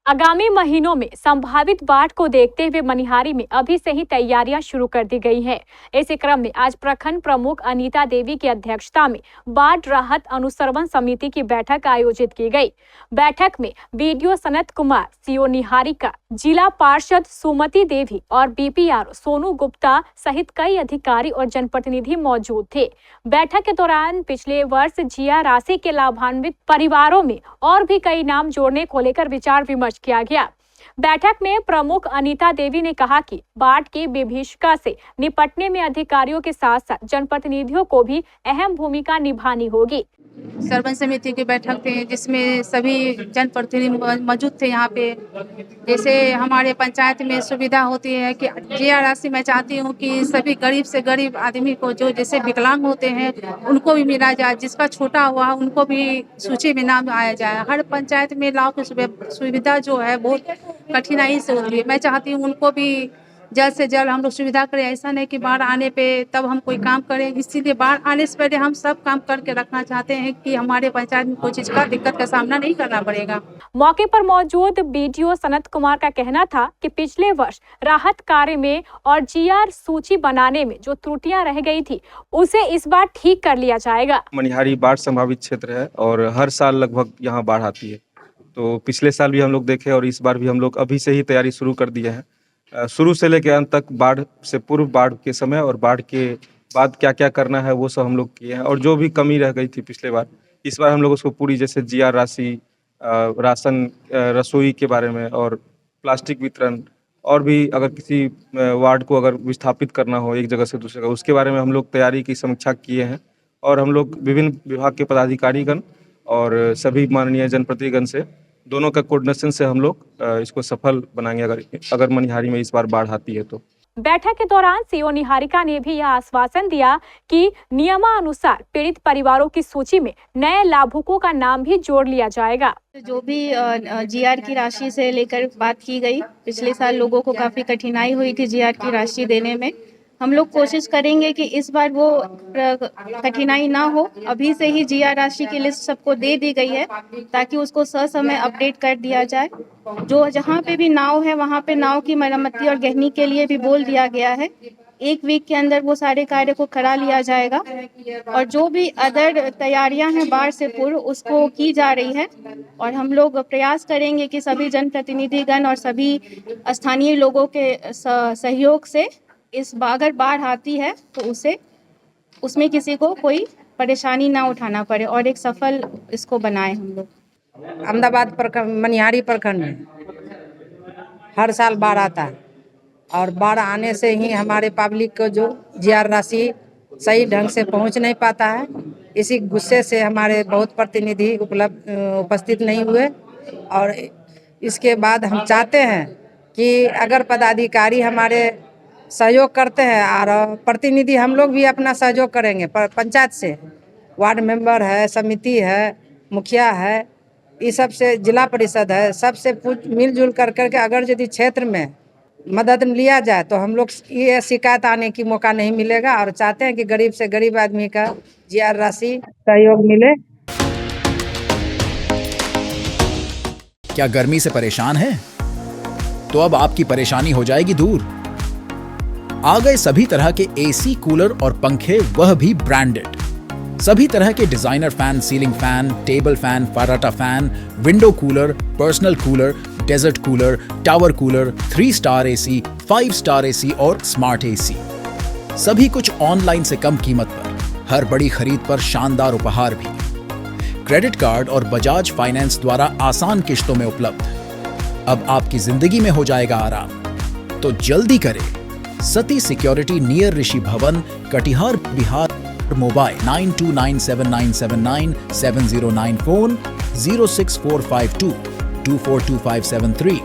आगामी महीनों में संभावित बाढ़ को देखते हुए मनिहारी में अभी से ही तैयारियां शुरू कर दी गई हैं। इसी क्रम में आज प्रखंड प्रमुख अनीता देवी की अध्यक्षता में बाढ़ राहत अनुश्रवण समिति की बैठक आयोजित की गई। बैठक में बीडीओ सनत कुमार, सीओ निहारिका, जिला पार्षद सुमति देवी और बीपीआर सोनू गुप्ता सहित कई अधिकारी और जनप्रतिनिधि मौजूद थे। बैठक के दौरान पिछले वर्ष जिया राशि के लाभान्वित परिवारों में और भी कई नाम जोड़ने को लेकर विचार विमर्श किया गया। बैठक में प्रमुख अनीता देवी ने कहा कि बाढ़ की विभीषिका से निपटने में अधिकारियों के साथ साथ जनप्रतिनिधियों को भी अहम भूमिका निभानी होगी। सरपंच समिति की बैठक थी जिसमें सभी जनप्रतिनिधि मौजूद थे। यहाँ पे जैसे हमारे पंचायत में सुविधा होती है कि जिया राशि मैं चाहती हूँ कि सभी गरीब से गरीब आदमी को जो जैसे विकलांग होते हैं उनको भी मिला जाए, जिसका छोटा हुआ उनको भी सूची में नाम आया जाए। हर पंचायत में लाभ की सुविधा जो है बहुत कठिनाई से होती है। मैं चाहती हूँ उनको भी जल्द से जल्द हम लोग सुविधा करें। ऐसा नहीं कि बाढ़ आने पे तब हम कोई काम करें, इसीलिए बाढ़ आने से पहले हम सब काम करके रखना चाहते हैं कि हमारे पंचायत में कोई चीज का दिक्कत का सामना नहीं करना पड़ेगा। मौके पर मौजूद बीडीओ सनत कुमार का कहना था कि पिछले वर्ष राहत कार्य में और जीआर सूची बनाने में जो त्रुटियां रह गई थी उसे इस बार ठीक कर लिया जाएगा। मनिहारी बाढ़ संभावित क्षेत्र है और हर साल लगभग यहाँ बाढ़ आती है। तो पिछले साल भी हम लोग देखे और इस बार भी हम लोग अभी से ही तैयारी शुरू कर दिए हैं। शुरू से लेकर अंत तक, बाढ़ से पूर्व, बाढ़ के समय और बाढ़ के बाद क्या क्या करना है वो सब हम लोग किए हैं। और जो भी कमी रह गई थी पिछले बार, इस बार हम लोग उसको पूरी, जैसे जीआर राशि, राशन, रसोई के बारे में और प्लास्टिक वितरण, और भी अगर किसी वार्ड को अगर विस्थापित करना हो एक जगह से दूसरे जगह, उसके बारे में हम लोग तैयारी की समीक्षा किए हैं। और हम लोग विभिन्न विभाग के पदाधिकारीगण और सभी माननीय जनप्रतिनिधिगण से दोनों का कोऑर्डिनेशन से हम लोग इसको सफल बनाएंगे अगर मनिहारी में इस बार बाढ़ आती है तो। बैठक के दौरान सीओ निहारिका ने भी यह आश्वासन दिया कि नियमानुसार पीड़ित परिवारों की सूची में नए लाभुकों का नाम भी जोड़ लिया जाएगा। जो भी जीआर की राशि से लेकर बात की गई, पिछले साल लोगों को काफी कठिनाई हुई थी जीआर की राशि देने में। हम लोग कोशिश करेंगे कि इस बार वो कठिनाई ना हो। अभी से ही जीआर राशि की लिस्ट सबको दे दी गई है ताकि उसको ससमय अपडेट कर दिया जाए। जो जहाँ पे भी नाव है वहाँ पे नाव की मरम्मती और गहनी के लिए भी बोल दिया गया है। 1 वीक के अंदर वो सारे कार्य को करा लिया जाएगा और जो भी अदर तैयारियां हैं बाढ़ से पूर्व उसको की जा रही है। और हम लोग प्रयास करेंगे कि सभी जनप्रतिनिधिगण और सभी स्थानीय लोगों के सहयोग से अगर बाढ़ आती है तो उसमें किसी को कोई परेशानी ना उठाना पड़े और एक सफल इसको बनाए हम लोग। अहमदाबाद प्रखंड, मनिहारी प्रखंड में हर साल बाढ़ आता है और बाढ़ आने से ही हमारे पब्लिक को जो जीआर राशि सही ढंग से पहुंच नहीं पाता है। इसी गुस्से से हमारे बहुत प्रतिनिधि उपस्थित नहीं हुए। और इसके बाद हम चाहते हैं कि अगर पदाधिकारी हमारे सहयोग करते हैं और प्रतिनिधि हम लोग भी अपना सहयोग करेंगे, पंचायत से वार्ड मेंबर है, समिति है, मुखिया है, इस सब से जिला परिषद है, सबसे मिलजुल करके अगर यदि क्षेत्र में मदद लिया जाए तो हम लोग ये शिकायत आने की मौका नहीं मिलेगा। और चाहते हैं कि गरीब से गरीब आदमी का जीआर राशि सहयोग मिले। क्या गर्मी से परेशान है? तो अब आपकी परेशानी हो जाएगी दूर। आ गए सभी तरह के एसी, कूलर और पंखे, वह भी ब्रांडेड। सभी तरह के designer fan, ceiling fan, table fan, फराटा fan, window cooler, personal cooler, desert cooler, tower cooler, 3 star AC, 5 star AC और स्मार्ट एसी। सभी कुछ ऑनलाइन से कम कीमत पर, हर बड़ी खरीद पर शानदार उपहार भी। क्रेडिट कार्ड और बजाज फाइनेंस द्वारा आसान किश्तों में उपलब्ध। अब आपकी जिंदगी में हो जाएगा आराम। तो जल्दी करें। सती सिक्योरिटी, नियर ऋषि भवन, कटिहार, बिहार। Mobile 92979797 709 phone 06452 242573।